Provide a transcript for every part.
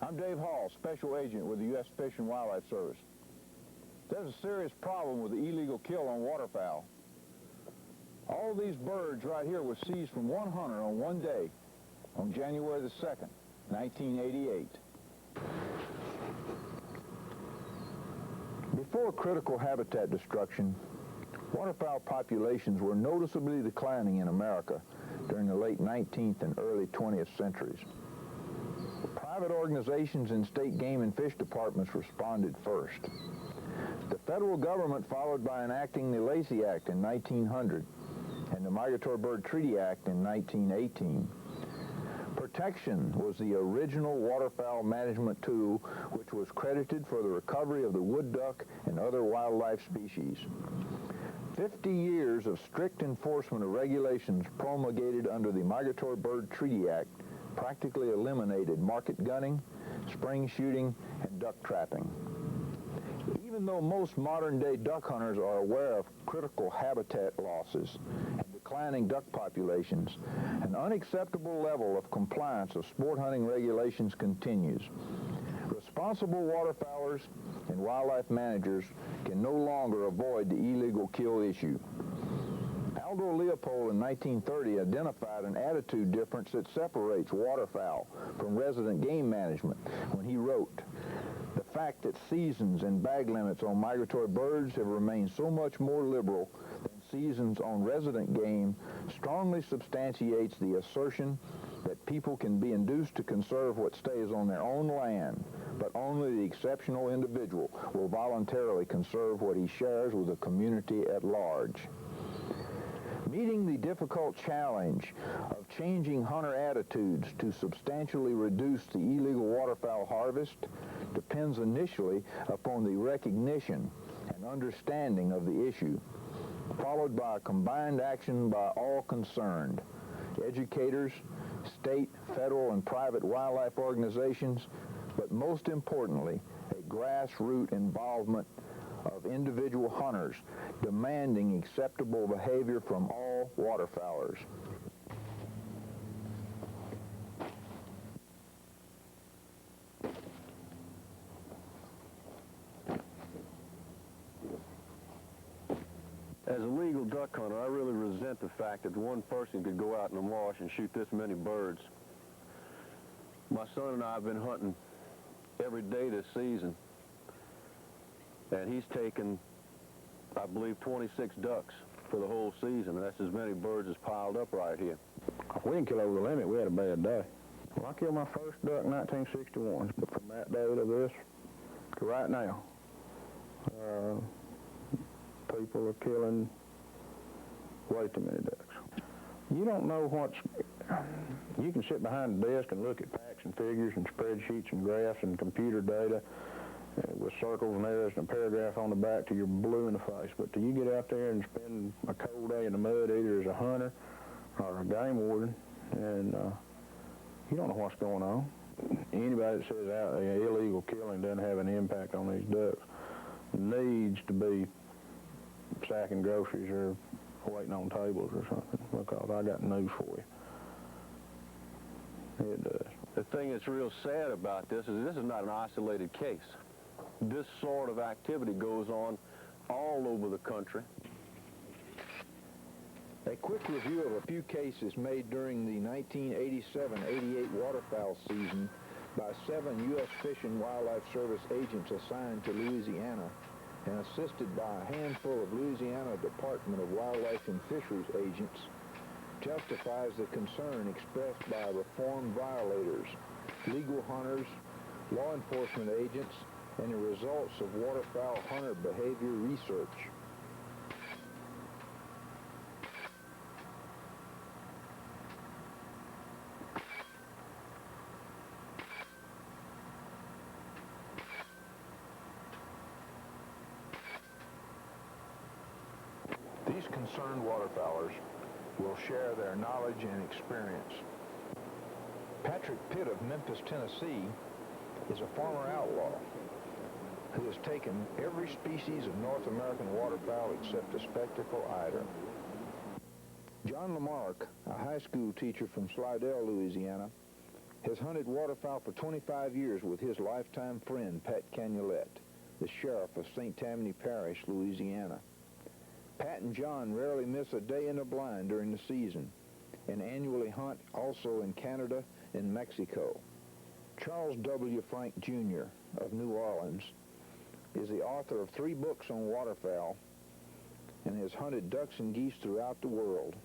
I'm Dave Hall, Special Agent with the U.S. Fish and Wildlife Service. There's a serious problem with the illegal kill on waterfowl. All these birds right here were seized from one hunter on one day, on January the 2nd, 1988. Before critical habitat destruction, waterfowl populations were noticeably declining in America during the late 19th and early 20th centuries. Private organizations and state game and fish departments responded first. The federal government followed by enacting the Lacey Act in 1900 and the Migratory Bird Treaty Act in 1918. Protection was the original waterfowl management tool which was credited for the recovery of the wood duck and other wildlife species. 50 years of strict enforcement of regulations promulgated under the Migratory Bird Treaty Act practically eliminated market gunning, spring shooting, and duck trapping. Even though most modern-day duck hunters are aware of critical habitat losses and declining duck populations, an unacceptable level of compliance of sport hunting regulations continues. Responsible waterfowlers and wildlife managers can no longer avoid the illegal kill issue. Aldo Leopold in 1930 identified an attitude difference that separates waterfowl from resident game management when he wrote, "The fact that seasons and bag limits on migratory birds have remained so much more liberal than seasons on resident game strongly substantiates the assertion that people can be induced to conserve what stays on their own land, but only the exceptional individual will voluntarily conserve what he shares with the community at large." Meeting the difficult challenge of changing hunter attitudes to substantially reduce the illegal waterfowl harvest depends initially upon the recognition and understanding of the issue, followed by a combined action by all concerned: educators, state, federal, and private wildlife organizations, but most importantly, a grassroots involvement of individual hunters demanding acceptable behavior from all waterfowlers. As a legal duck hunter, I really resent the fact that one person could go out in the marsh and shoot this many birds. My son and I have been hunting every day this season, and he's taken, I believe, 26 ducks for the whole season, and that's as many birds as piled up right here. If we didn't kill over the limit, we had a bad day. Well, I killed my first duck in 1961, but from that day to this, to right now, people are killing way too many ducks. You don't know what's... You can sit behind the desk and look at facts and figures and spreadsheets and graphs and computer data with circles and arrows and a paragraph on the back till you're blue in the face. But till you get out there and spend a cold day in the mud, either as a hunter or a game warden, and you don't know what's going on. Anybody that says illegal killing doesn't have an impact on these ducks needs to be sacking groceries or waiting on tables or something, because I got news for you. It does. The thing that's real sad about this is not an isolated case. This sort of activity goes on all over the country. A quick review of a few cases made during the 1987-88 waterfowl season by 7 U.S. Fish and Wildlife Service agents assigned to Louisiana and assisted by a handful of Louisiana Department of Wildlife and Fisheries agents justifies the concern expressed by reformed violators, legal hunters, law enforcement agents, and the results of waterfowl hunter behavior research. These concerned waterfowlers will share their knowledge and experience. Patrick Pitt of Memphis, Tennessee, is a former outlaw who has taken every species of North American waterfowl except the spectacle eider. John Lamarck, a high school teacher from Slidell, Louisiana, has hunted waterfowl for 25 years with his lifetime friend, Pat Cagnolette, the sheriff of St. Tammany Parish, Louisiana. Pat and John rarely miss a day in the blind during the season and annually hunt also in Canada and Mexico. Charles W. Frank, Jr. of New Orleans is the author of 3 books on waterfowl and has hunted ducks and geese throughout the world.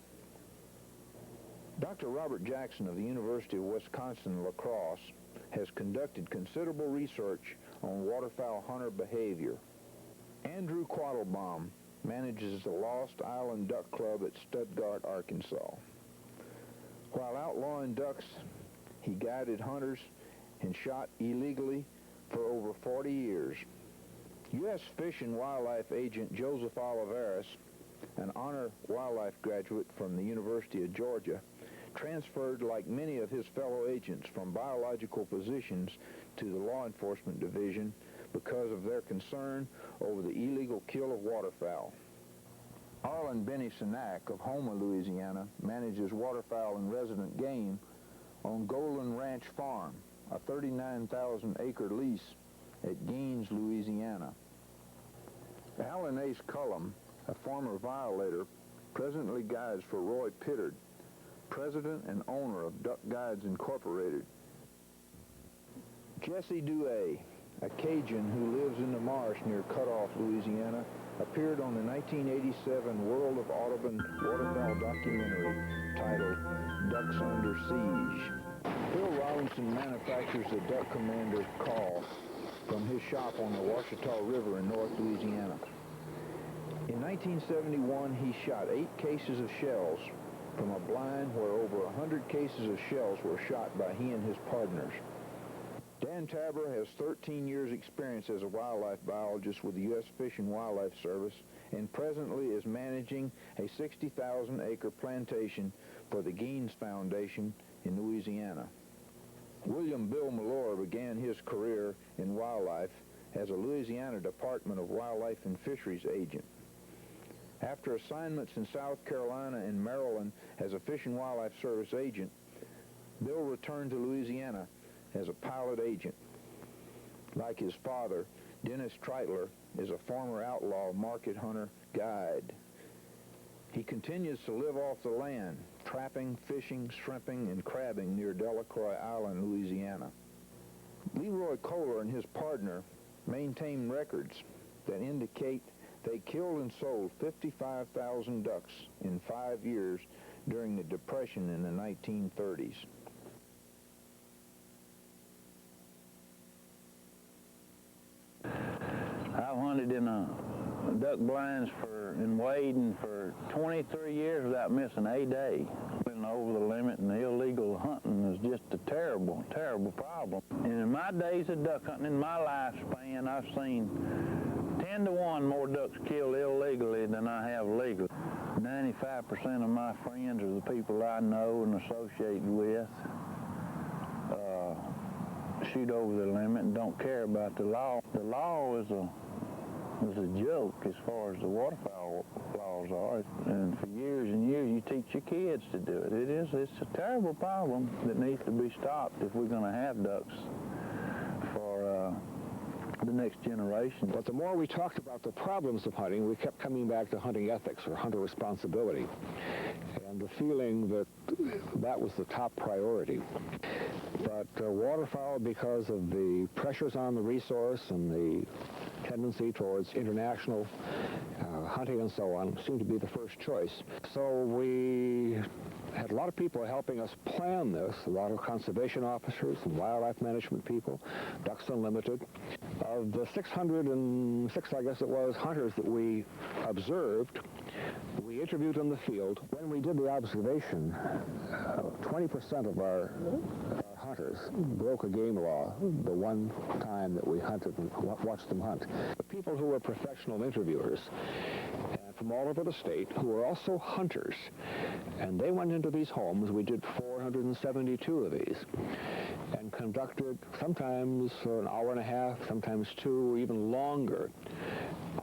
Dr. Robert Jackson of the University of Wisconsin-La Crosse has conducted considerable research on waterfowl hunter behavior. Andrew Quattlebaum manages the Lost Island Duck Club at Stuttgart, Arkansas. While outlawing ducks, he guided hunters and shot illegally for over 40 years. U.S. Fish and Wildlife Agent Joseph Olivares, an honor wildlife graduate from the University of Georgia, transferred like many of his fellow agents from biological positions to the law enforcement division because of their concern over the illegal kill of waterfowl. Arlen Benny Sinak of Houma, Louisiana, manages waterfowl and resident game on Golden Ranch Farm, a 39,000-acre lease at Gaines, Louisiana. Alan Ace Cullum, a former violator, presently guides for Roy Pittard, president and owner of Duck Guides Incorporated. Jesse Douay, a Cajun who lives in the marsh near Cutoff, Louisiana, appeared on the 1987 World of Audubon waterfowl documentary titled Ducks Under Siege. Bill Robinson manufactures the Duck Commander call from his shop on the Ouachita River in North Louisiana. In 1971, he shot 8 cases of shells from a blind where over 100 cases of shells were shot by he and his partners. Dan Tabor has 13 years experience as a wildlife biologist with the U.S. Fish and Wildlife Service and presently is managing a 60,000-acre plantation for the Gaines Foundation in Louisiana. William Bill Malore began his career in wildlife as a Louisiana Department of Wildlife and Fisheries agent. After assignments in South Carolina and Maryland as a Fish and Wildlife Service agent, Bill returned to Louisiana as a pilot agent. Like his father, Dennis Treitler is a former outlaw market hunter guide. He continues to live off the land, trapping, fishing, shrimping, and crabbing near Delacroix Island, Louisiana. Leroy Kohler and his partner maintain records that indicate they killed and sold 55,000 ducks in 5 years during the Depression in the 1930s. I've hunted in duck blinds in wading for 23 years without missing a day. Been over the limit, and illegal hunting is just a terrible, terrible problem. And in my days of duck hunting, in my lifespan, I've seen 10 to 1 more ducks killed illegally than I have legally. 95% of my friends are the people I know and associate with. Shoot over the limit and don't care about the law. The law is a joke as far as the waterfowl laws are, and for years and years you teach your kids to do it. It's a terrible problem that needs to be stopped if we're going to have ducks for the next generation. But the more we talked about the problems of hunting, we kept coming back to hunting ethics or hunter responsibility, and the feeling that that was the top priority. But waterfowl, because of the pressures on the resource and the tendency towards international hunting and so on, seemed to be the first choice. So we had a lot of people helping us plan this, a lot of conservation officers and wildlife management people, Ducks Unlimited. Of the 606, I guess it was, hunters that we observed, we interviewed in the field. When we did the observation, 20% of our hunters broke a game law the one time that we hunted and watched them hunt. The people who were professional interviewers from all over the state who were also hunters, and they went into these homes. We did 472 of these and conducted sometimes for an hour and a half, sometimes 2, or even longer,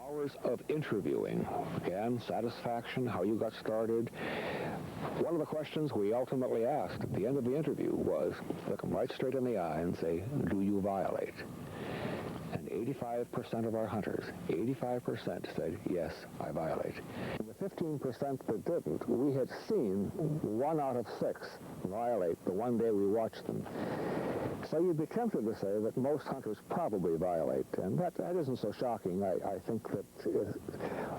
hours hours of interviewing. Again, satisfaction, how you got started. One of the questions we ultimately asked at the end of the interview was, look them right straight in the eye and say, do you violate? And 85% of our hunters, 85% said, yes, I violate. The 15% that didn't, we had seen 1 out of 6 violate the one day we watched them. So you'd be tempted to say that most hunters probably violate, and that isn't so shocking. I think that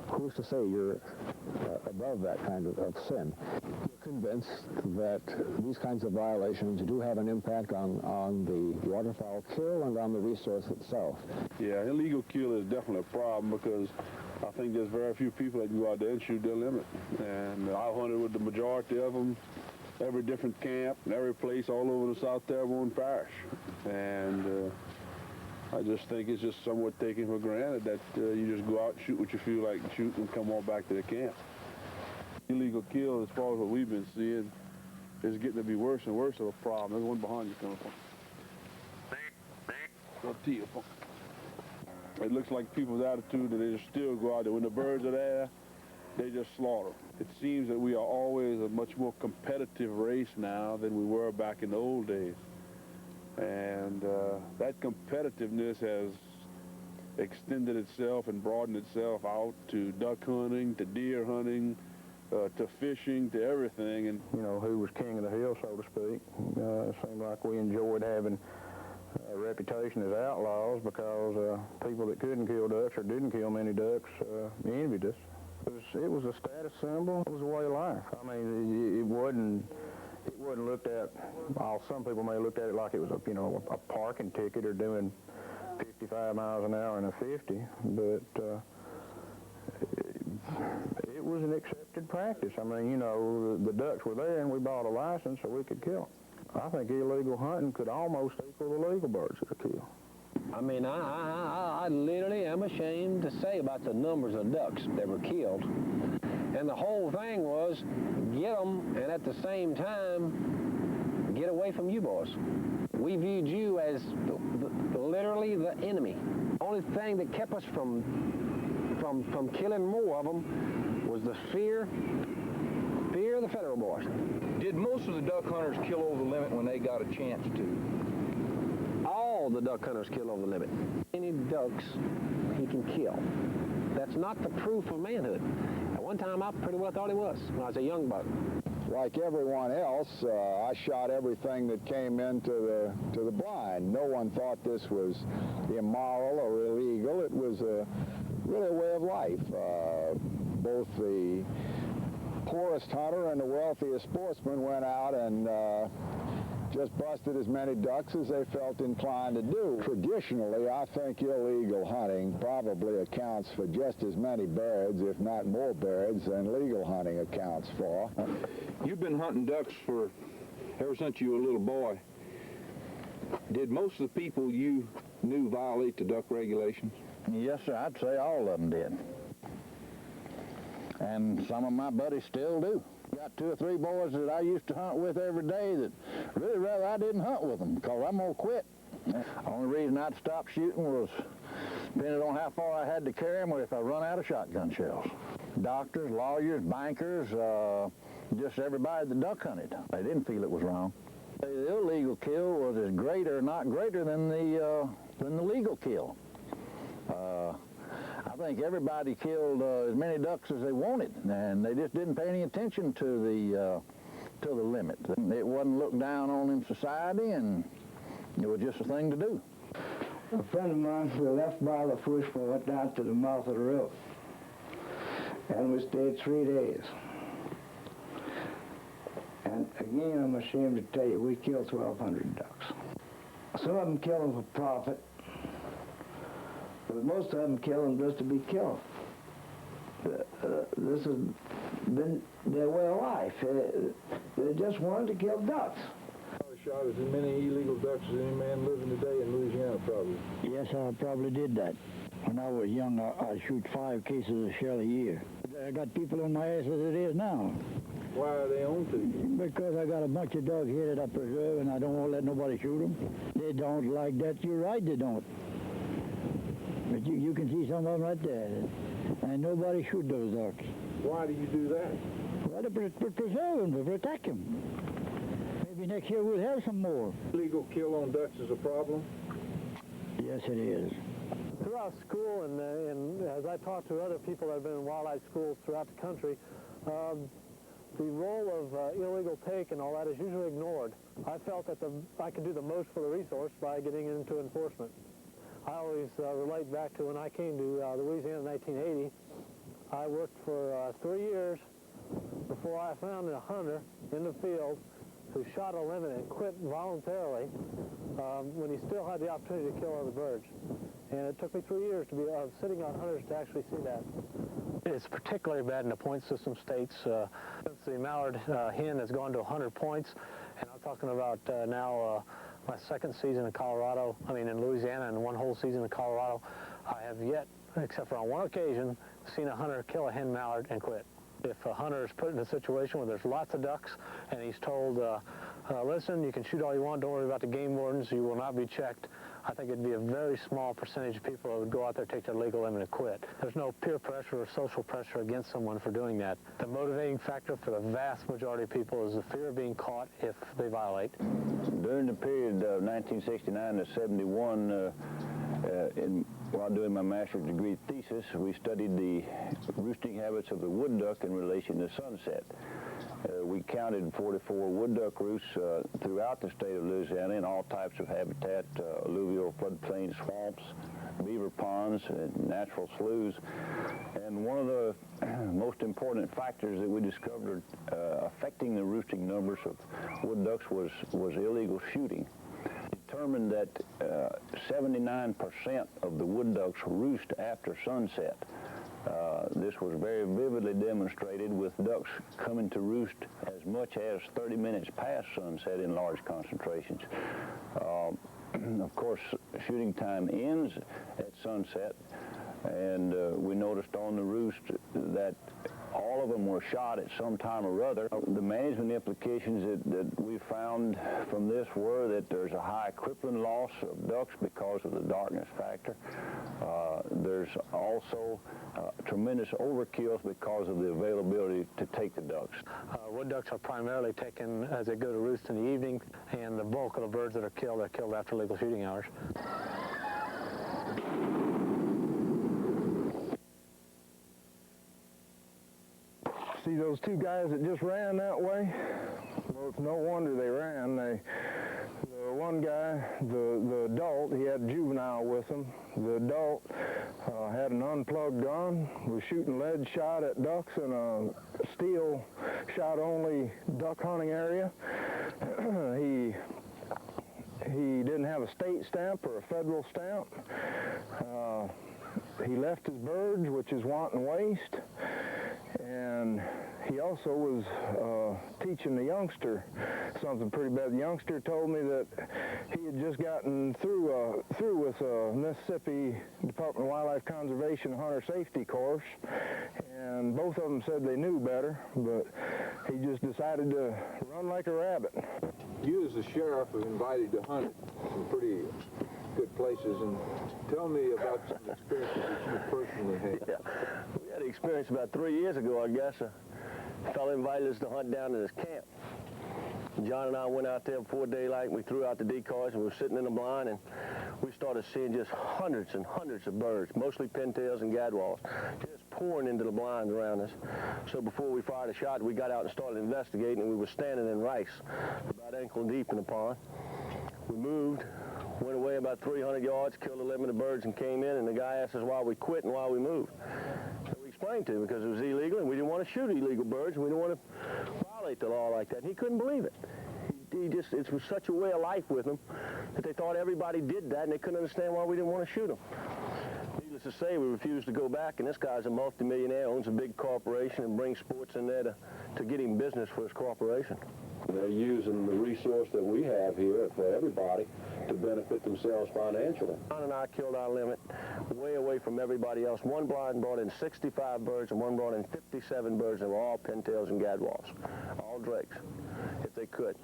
who's to say you're above that kind of sin? We're convinced that these kinds of violations do have an impact on the waterfowl kill and on the resource itself. Yeah, illegal kill is definitely a problem because I think there's very few people that go out there and shoot their limit. And I hunted with the majority of them, every different camp, and every place all over the South Terrebonne Parish. And I just think it's just somewhat taken for granted that you just go out and shoot what you feel like and shoot and come on back to the camp. Illegal kill, as far as what we've been seeing, is getting to be worse and worse of a problem. There's one behind you coming from. It looks like people's attitude that they just still go out there. When the birds are there, they just slaughter them. It seems that we are always a much more competitive race now than we were back in the old days. And that competitiveness has extended itself and broadened itself out to duck hunting, to deer hunting, to fishing, to everything. And You know, who was king of the hill, so to speak. It seemed like we enjoyed having a reputation as outlaws because people that couldn't kill ducks or didn't kill many ducks envied us. It was a status symbol. It was a way of life. I mean, it wasn't looked at. Some people may have looked at it like it was a parking ticket or doing 55 miles an hour in a 50, but it was an accepted practice. I mean, the ducks were there, and we bought a license so we could kill them. I think illegal hunting could almost equal the legal birds that are killed. I mean, I literally am ashamed to say about the numbers of ducks that were killed. And the whole thing was get them and at the same time get away from you boys. We viewed you as literally the enemy. Only thing that kept us from killing more of them was the fear of the federal boys. Did most of the duck hunters kill over the limit when they got a chance to? All the duck hunters kill over the limit. Any ducks he can kill. That's not the proof of manhood. At one time, I pretty well thought he was when I was a young buck. Like everyone else, I shot everything that came into the blind. No one thought this was immoral or illegal. It was really a way of life. Both the poorest hunter and the wealthiest sportsman went out and just busted as many ducks as they felt inclined to do. Traditionally, I think illegal hunting probably accounts for just as many birds, if not more birds, than legal hunting accounts for. You've been hunting ducks ever since you were a little boy. Did most of the people you knew violate the duck regulations? Yes, sir. I'd say all of them did. And some of my buddies still do. Got 2 or 3 boys that I used to hunt with every day that really rather I didn't hunt with them because I'm going to quit. The only reason I'd stop shooting was depending on how far I had to carry them or if I run out of shotgun shells. Doctors, lawyers, bankers, just everybody that duck hunted. They didn't feel it was wrong. The illegal kill was as great or not greater than the legal kill. I think everybody killed as many ducks as they wanted, and they just didn't pay any attention to the limit. It wasn't looked down on in society, and it was just a thing to do. A friend of mine, we left Barlow Bush and went down to the mouth of the river, and we stayed 3 days. And again, I'm ashamed to tell you, we killed 1,200 ducks. Some of them killed them for profit, but most of them kill them just to be killed. This has been their way of life. They just wanted to kill ducks. I shot as many illegal ducks as any man living today in Louisiana, probably. Yes, I probably did that. When I was young, I'd shoot 5 cases of shell a year. I got people on my ass as it is now. Why are they on to you? Because I got a bunch of dogs here that I preserve, and I don't want to let nobody shoot them. They don't like that. You're right, they don't. But you can see some of them right there. and nobody shoot those ducks. Why do you do that? Well, to preserve them, to protect them. Maybe next year we'll have some more. Illegal kill on ducks is a problem? Yes, it is. Throughout school, and as I talk to other people that have been in wildlife schools throughout the country, the role of illegal take and all that is usually ignored. I felt that I could do the most for the resource by getting into enforcement. I always relate back to when I came to Louisiana in 1980. I worked for 3 years before I found a hunter in the field who shot a limit and quit voluntarily when he still had the opportunity to kill other birds. And it took me 3 years to be sitting on hunters to actually see that. It's particularly bad in the point system states. Since the mallard hen has gone to 100 points, and I'm talking about now my second season in Louisiana and one whole season in Colorado, I have yet, except for on one occasion, seen a hunter kill a hen mallard and quit. If a hunter is put in a situation where there's lots of ducks and he's told, listen, you can shoot all you want, don't worry about the game wardens, you will not be checked, I think it'd be a very small percentage of people that would go out there, take their legal limit and quit. There's no peer pressure or social pressure against someone for doing that. The motivating factor for the vast majority of people is the fear of being caught if they violate. During the period of 1969 to 71, while doing my master's degree thesis, we studied the roosting habits of the wood duck in relation to sunset. We counted 44 wood duck roosts throughout the state of Louisiana in all types of habitat, alluvial floodplains, swamps, beaver ponds, and natural sloughs. And one of the most important factors that we discovered affecting the roosting numbers of wood ducks was illegal shooting. Determined that 79% of the wood ducks roost after sunset. This was very vividly demonstrated with ducks coming to roost as much as 30 minutes past sunset in large concentrations. Of course, shooting time ends at sunset, and we noticed on the roost that all of them were shot at some time or other. The management implications that we found from this were that there's a high crippling loss of ducks because of the darkness factor. There's also tremendous overkills because of the availability to take the ducks. Wood ducks are primarily taken as they go to roost in the evening, and the bulk of the birds that are killed after legal shooting hours. See those two guys that just ran that way? Well, it's no wonder they ran. The one guy, the adult, he had a juvenile with him. The adult had an unplugged gun, was shooting lead shot at ducks in a steel shot-only duck hunting area. He didn't have a state stamp or a federal stamp. He left his birds, which is wanton waste. And he also was teaching the youngster something pretty bad. The youngster told me that he had just gotten through with a Mississippi Department of Wildlife Conservation hunter safety course, and both of them said they knew better, but he just decided to run like a rabbit. You as the sheriff are invited to hunt some pretty good places, and tell me about some experiences that you personally had. Yeah. We had an experience about 3 years ago, I guess. A fellow invited us to hunt down in his camp. John and I went out there before daylight, and we threw out the decoys, and we were sitting in the blind, and we started seeing just hundreds and hundreds of birds, mostly pintails and gadwalls, just pouring into the blinds around us. So before we fired a shot, we got out and started investigating, and we were standing in rice, about ankle deep in the pond. We moved, went away about 300 yards, killed a limit of birds, and came in, and the guy asked us why we quit and why we moved. So we explained to him because it was illegal, and we didn't want to shoot illegal birds, and we didn't want to violate the law like that. And he couldn't believe it. It was such a way of life with them that they thought everybody did that, and they couldn't understand why we didn't want to shoot them. Needless to say, we refused to go back, and this guy's a multimillionaire, owns a big corporation, and brings sports in there to get him business for his corporation. They're using the resource that we have here for everybody to benefit themselves financially. John and I killed our limit way away from everybody else. One blind brought in 65 birds and one brought in 57 birds. They were all pintails and gadwalls, all drakes, if they could.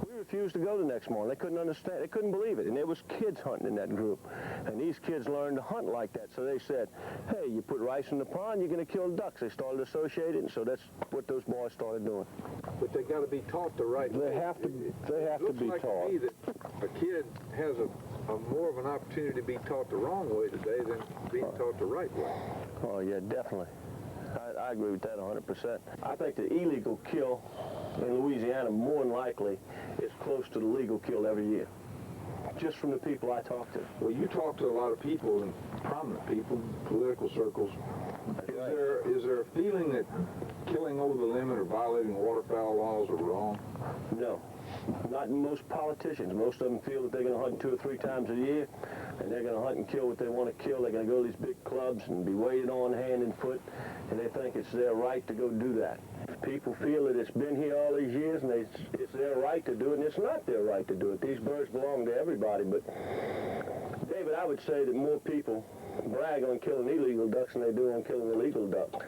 We refused to go the next morning. They couldn't understand. They couldn't believe it. And there was kids hunting in that group. And these kids learned to hunt like that. So they said, hey, you put rice in the pond, you're going to kill ducks. They started associating, so that's what those boys started doing. But they got to be taught the right way. They have to be taught. It looks like to me that a kid has a more of an opportunity to be taught the wrong way today than being taught the right way. Oh, yeah, definitely. I agree with that 100%. I think the illegal kill in Louisiana more than likely is close to the legal kill every year, just from the people I talk to. Well, you talk to a lot of people, and prominent people, political circles. Is there a feeling that killing over the limit or violating waterfowl laws are wrong? No. Not most politicians. Most of them feel that they're going to hunt 2 or 3 times a year, and they're going to hunt and kill what they want to kill. They're going to go to these big clubs and be waited on hand and foot, and they think it's their right to go do that. If people feel that it's been here all these years and it's their right to do it, and it's not their right to do it. These birds belong to everybody, but David, I would say that more people brag on killing illegal ducks than they do on killing illegal ducks.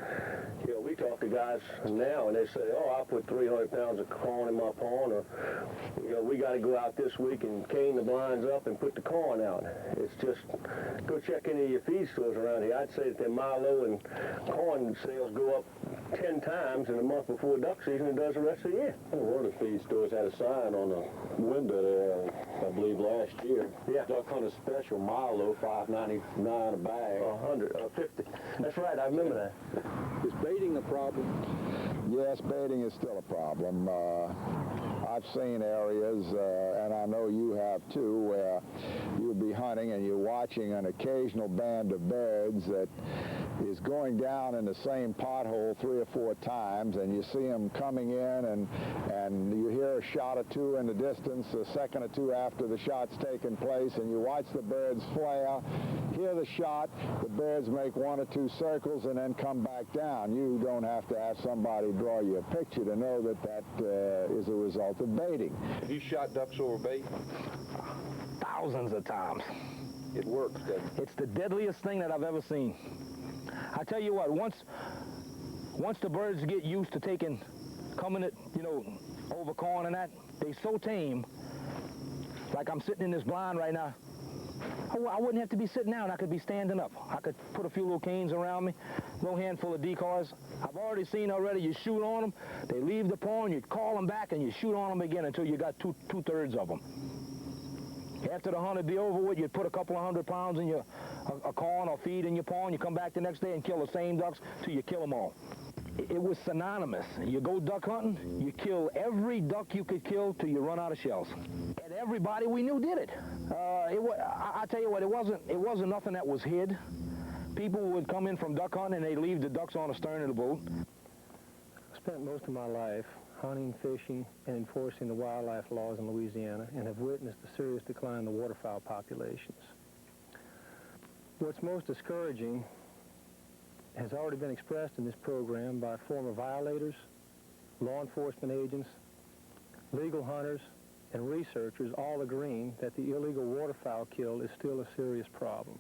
You know, we talk to guys now and they say, oh, I put 300 pounds of corn in my pond, or, you know, we got to go out this week and cane the blinds up and put the corn out. It's just, go check any of your feed stores around here. I'd say that their milo and corn sales go up 10 times in the month before duck season than it does the rest of the year. One of the feed stores had a sign on the window there, I believe last year. Yeah. Duck hunter special, milo, $5.99 a bag. 100, 50. That's right, I remember that. Is baiting a problem? Yes, baiting is still a problem. I've seen areas, and I know you have too, where you'll be hunting and you're watching an occasional band of birds that is going down in the same pothole 3 or 4 times, and you see them coming in, and you hear a shot or two in the distance, a second or two after the shot's taken place, and you watch the birds flare, hear the shot, the birds make 1 or 2 circles and then come back down. You don't have to have somebody draw you a picture to know that that is a result of baiting. Have you shot ducks over bait? Thousands of times. It works, doesn't it? It's the deadliest thing that I've ever seen. I tell you what, once the birds get used to coming at, you know, over corn and that, they so tame. Like I'm sitting in this blind right now. I wouldn't have to be sitting down. I could be standing up. I could put a few little canes around me, a little handful of decoys. I've already seen you shoot on them, they leave the pond, you call them back, and you shoot on them again until you got two-thirds of them. After the hunt would be over with, you'd put a couple of 100 pounds in a corn or feed in your pond, you come back the next day and kill the same ducks till you kill them all. It was synonymous. You go duck hunting, you kill every duck you could kill till you run out of shells. And everybody we knew did it. I tell you what, it wasn't nothing that was hid. People would come in from duck hunting and they'd leave the ducks on the stern of the boat. I spent most of my life hunting, fishing, and enforcing the wildlife laws in Louisiana, and have witnessed a serious decline in the waterfowl populations. What's most discouraging has already been expressed in this program by former violators, law enforcement agents, legal hunters, and researchers, all agreeing that the illegal waterfowl kill is still a serious problem.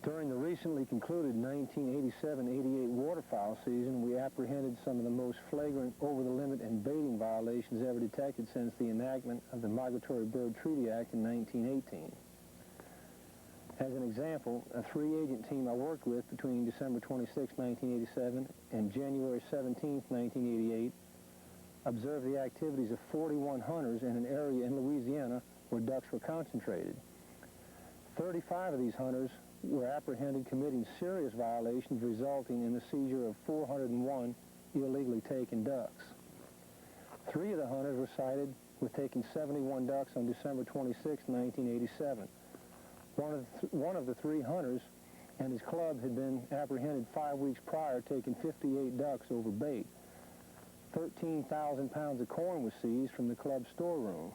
During the recently concluded 1987-88 waterfowl season, we apprehended some of the most flagrant over-the-limit and baiting violations ever detected since the enactment of the Migratory Bird Treaty Act in 1918. As an example, a 3-agent team I worked with between December 26, 1987 and January 17, 1988 observed the activities of 41 hunters in an area in Louisiana where ducks were concentrated. 35 of these hunters were apprehended committing serious violations resulting in the seizure of 401 illegally taken ducks. 3 of the hunters were cited with taking 71 ducks on December 26, 1987. One of the 3 hunters and his club had been apprehended 5 weeks prior, taking 58 ducks over bait. 13,000 pounds of corn was seized from the club's storeroom.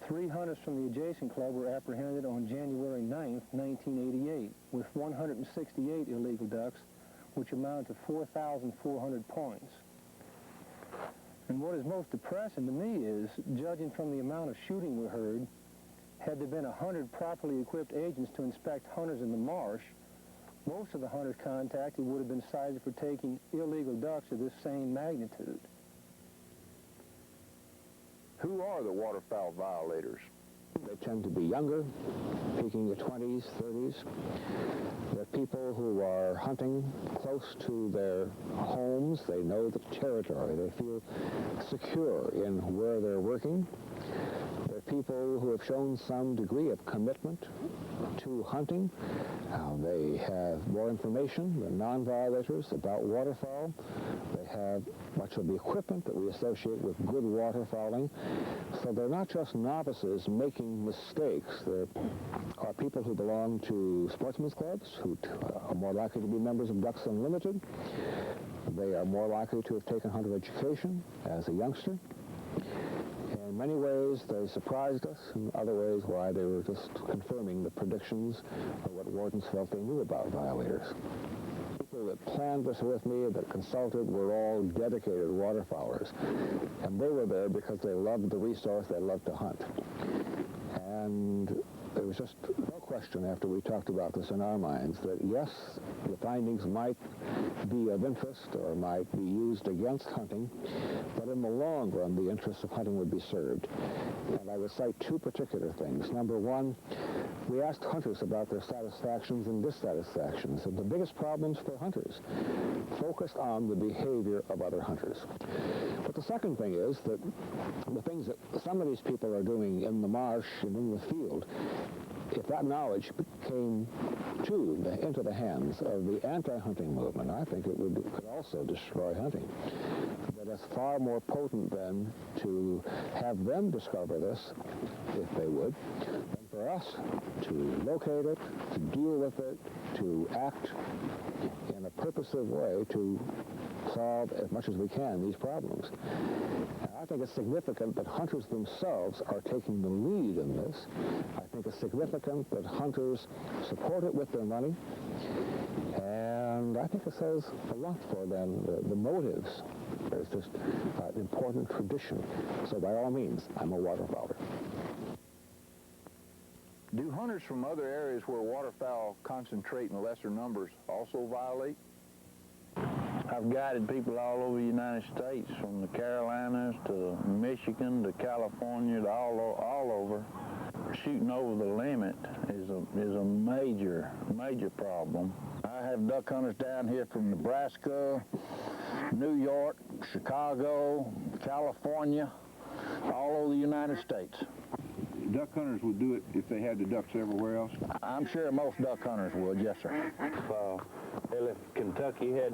3 hunters from the adjacent club were apprehended on January 9, 1988, with 168 illegal ducks, which amounted to 4,400 points. And what is most depressing to me is, judging from the amount of shooting we heard, had there been 100 properly equipped agents to inspect hunters in the marsh, most of the hunters contacted would have been cited for taking illegal ducks of this same magnitude. Who are the waterfowl violators? They tend to be younger, peaking in 20s, 30s. They're people who are hunting close to their homes. They know the territory. They feel secure in where they're working. They're people who have shown some degree of commitment to hunting. They have more information than non-violators about waterfowl. They have much of the equipment that we associate with good waterfowling. So they're not just novices making mistakes. There are people who belong to sportsmen's clubs who are more likely to be members of Ducks Unlimited. They are more likely to have taken hunter education as a youngster. In many ways, they surprised us. In other ways, why they were just confirming the predictions of what wardens felt they knew about violators. People that planned this with me, that consulted, were all dedicated waterfowlers. And they were there because they loved the resource, they loved to hunt. And there was just no question after we talked about this in our minds that, yes, the findings might be of interest or might be used against hunting, but in the long run, the interests of hunting would be served. And I would cite two particular things. Number one, we asked hunters about their satisfactions and dissatisfactions, and the biggest problems for hunters focused on the behavior of other hunters. But the second thing is that the things that some of these people are doing in the marsh and in the field, if that knowledge came into the hands of the anti-hunting movement, I think it could also destroy hunting. But it's far more potent then to have them discover this, if they would, than for us to locate it, to deal with it, to act in a purposive way to solve as much as we can these problems. And I think it's significant that hunters themselves are taking the lead in this. I think it's significant that hunters support it with their money. And I think it says a lot for them, the motives. It's just an important tradition. So by all means, I'm a waterfowler. Do hunters from other areas where waterfowl concentrate in lesser numbers also violate? I've guided people all over the United States, from the Carolinas to Michigan to California to all over. Shooting over the limit is a major problem. I have duck hunters down here from Nebraska, New York, Chicago, California, all over the United States. Duck hunters would do it if they had the ducks everywhere else? I'm sure most duck hunters would, yes, sir. If Kentucky had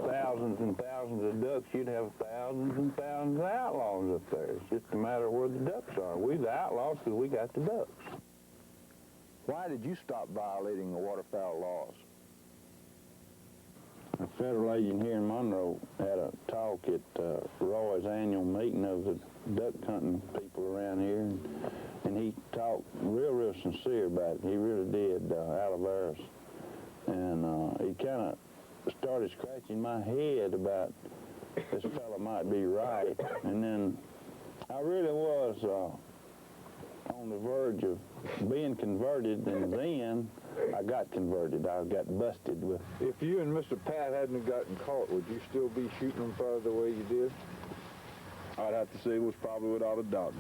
thousands and thousands of ducks, you'd have thousands and thousands of outlaws up there. It's just a matter of where the ducks are. We're the outlaws because we got the ducks. Why did you stop violating the waterfowl laws? A federal agent here in Monroe had a talk at Roy's annual meeting of the duck hunting people around here, and he talked real sincere about it. He really did, Alaveras. And he kind of started scratching my head about this fella might be right. And then I really was on the verge of being converted, and then I got converted. I got busted with. If you and Mr. Pat hadn't gotten caught, would you still be shooting them further the way you did? I'd have to say it was probably without a doubt.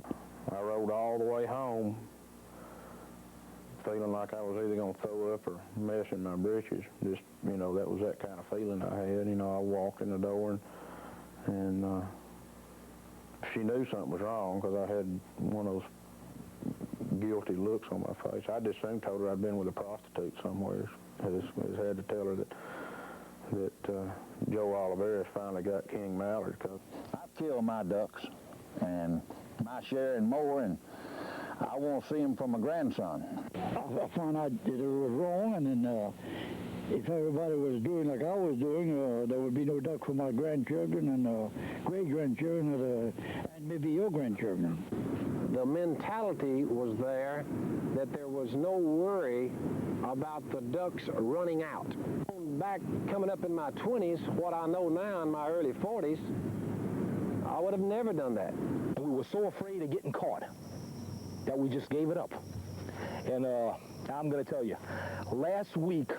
I rode all the way home feeling like I was either going to throw up or mess in my britches. Just, you know, that was that kind of feeling I had. You know, I walked in the door and she knew something was wrong because I had one of those guilty looks on my face. I just soon told her I'd been with a prostitute somewhere. I just had to tell her that Joe Oliveris finally got King Mallard. I've killed my ducks and my share and more, and I want to see them from my grandson. I found out that it was wrong, and then if everybody was doing like I was doing, there would be no duck for my grandchildren and great-grandchildren and maybe your grandchildren. The mentality was there that there was no worry about the ducks running out. Back coming up in my 20s, what I know now in my early 40s, I would have never done that. And we were so afraid of getting caught that we just gave it up. And I'm going to tell you, last week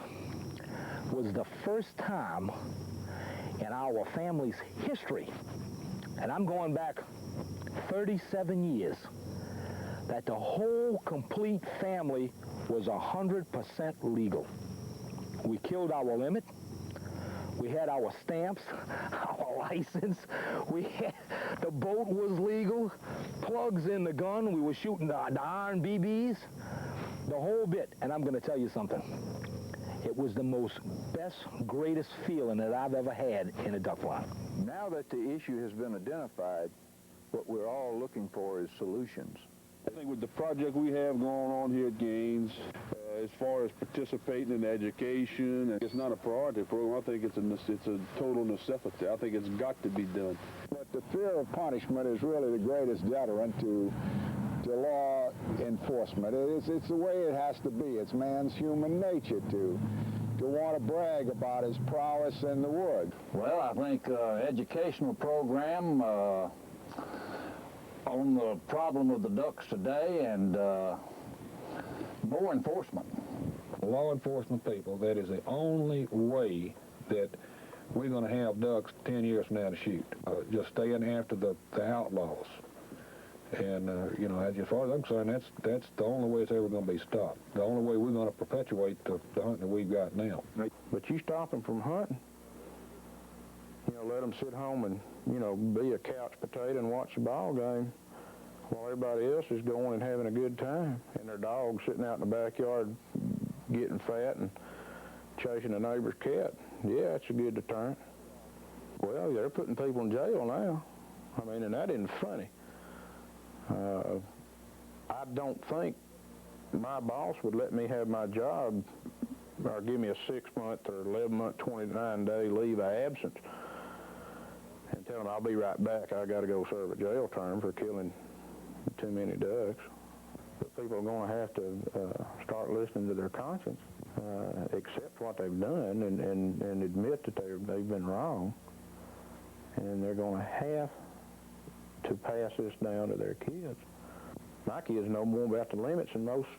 was the first time in our family's history, and I'm going back 37 years, that the whole complete family was 100% legal. We killed our limit. We had our stamps, our license. The boat was legal, plugs in the gun. We were shooting the iron BBs, the whole bit. And I'm going to tell you something. It was the best, greatest feeling that I've ever had in a duck blind. Now that the issue has been identified, what we're all looking for is solutions. I think with the project we have going on here at Gaines, as far as participating in education, it's not a priority program. I think it's a total necessity. I think it's got to be done. But the fear of punishment is really the greatest deterrent to law enforcement. It's the way it has to be. It's man's human nature to want to brag about his prowess in the woods. Well, I think educational program on the problem of the ducks today, and more enforcement. Law enforcement people, that is the only way that we're going to have ducks 10 years from now to shoot. Just staying after the outlaws. And, you know, as far as I'm concerned, that's the only way it's ever going to be stopped. The only way we're going to perpetuate the hunting that we've got now. But you stop them from hunting, you know, let them sit home and, you know, be a couch potato and watch the ball game while everybody else is going and having a good time. And their dog's sitting out in the backyard getting fat and chasing a neighbor's cat. Yeah, it's a good deterrent. Well, they're putting people in jail now. I mean, and that isn't funny. I don't think my boss would let me have my job or give me a 6-month or 11-month, 29-day leave of absence and tell them I'll be right back. I got to go serve a jail term for killing too many ducks. But people are going to have to start listening to their conscience, accept what they've done, and admit that they've been wrong. And they're going to have to pass this down to their kids. My kids know more about the limits than most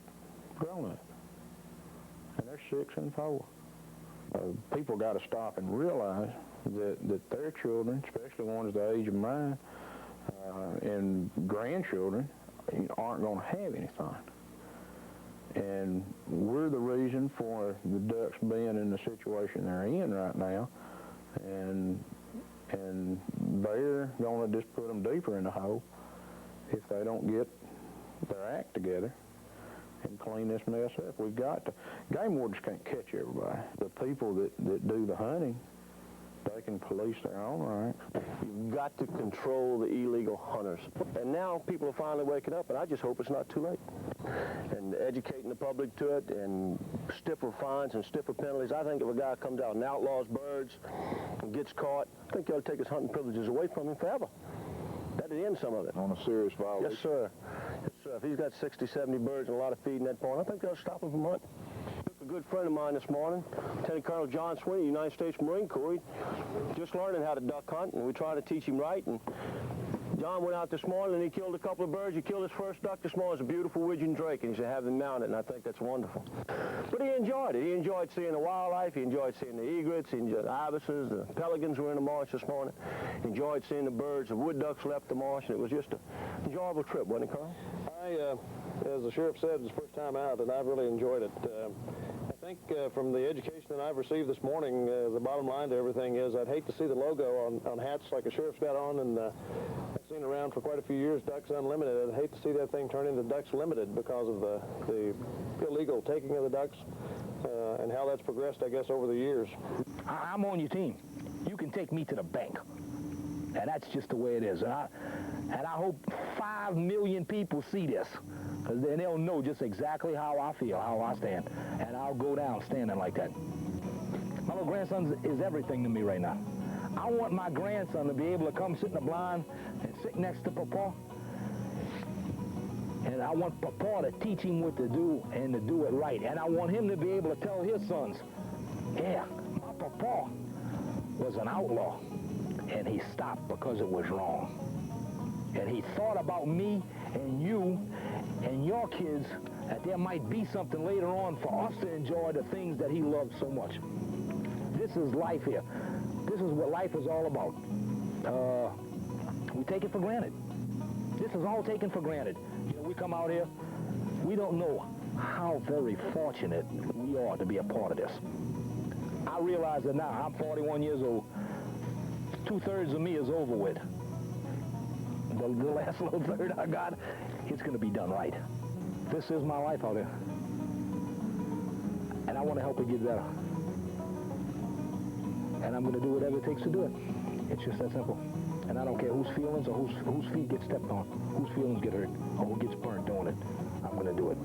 grown-ups, and they're 6 and 4. People got to stop and realize that their children, especially ones the age of mine, and grandchildren, aren't going to have anything. And we're the reason for the ducks being in the situation they're in right now, and they're going to just put them deeper in the hole if they don't get their act together and clean this mess up. We've got to. Game wardens can't catch everybody. The people that do the hunting, they can police their own rights. You've got to control the illegal hunters. And now people are finally waking up, and I just hope it's not too late. And educating the public to it, and stiffer fines and stiffer penalties. I think if a guy comes out and outlaws birds and gets caught, I think you ought to take his hunting privileges away from him forever. That'd end some of it. On a serious violation? Yes, sir. Yes, sir. If he's got 60, 70 birds and a lot of feed in that pond, I think they'll stop him from hunting. A good friend of mine this morning, Lieutenant Colonel John Sweeney, United States Marine Corps, just learning how to duck hunt, and we try to teach him right. And John went out this morning and he killed a couple of birds. He killed his first duck this morning. It's a beautiful widgeon drake, and he should have them mounted, and I think that's wonderful. But he enjoyed it. He enjoyed seeing the wildlife. He enjoyed seeing the egrets. He enjoyed the ibises. The pelicans were in the marsh this morning. He enjoyed seeing the birds. The wood ducks left the marsh, and it was just an enjoyable trip, wasn't it, Carl? As the sheriff said, it's the first time out, and I've really enjoyed it. I think from the education that I've received this morning, the bottom line to everything is I'd hate to see the logo on hats like a sheriff's got on, and I've seen around for quite a few years Ducks Unlimited. I'd hate to see that thing turn into Ducks Limited because of the illegal taking of the ducks and how that's progressed, I guess, over the years. I'm on your team. You can take me to the bank. And that's just the way it is. And I hope 5 million people see this, because then they'll know just exactly how I feel, how I stand. And I'll go down standing like that. My little grandson is everything to me right now. I want my grandson to be able to come sit in the blind and sit next to Papa. And I want Papa to teach him what to do and to do it right. And I want him to be able to tell his sons, yeah, my Papa was an outlaw. and he stopped because it was wrong. And he thought about me and you and your kids, that there might be something later on for us to enjoy the things that he loved so much. This is life here. This is what life is all about. We take it for granted. This is all taken for granted. You know, we come out here, we don't know how very fortunate we are to be a part of this. I realize that now. I'm 41 years old. 2/3 of me is over with. The last little third I got, it's going to be done right. This is my life out there. And I want to help it get better. And I'm going to do whatever it takes to do it. It's just that simple. And I don't care whose feelings or whose feet get stepped on, whose feelings get hurt, or who gets burnt doing it. I'm going to do it.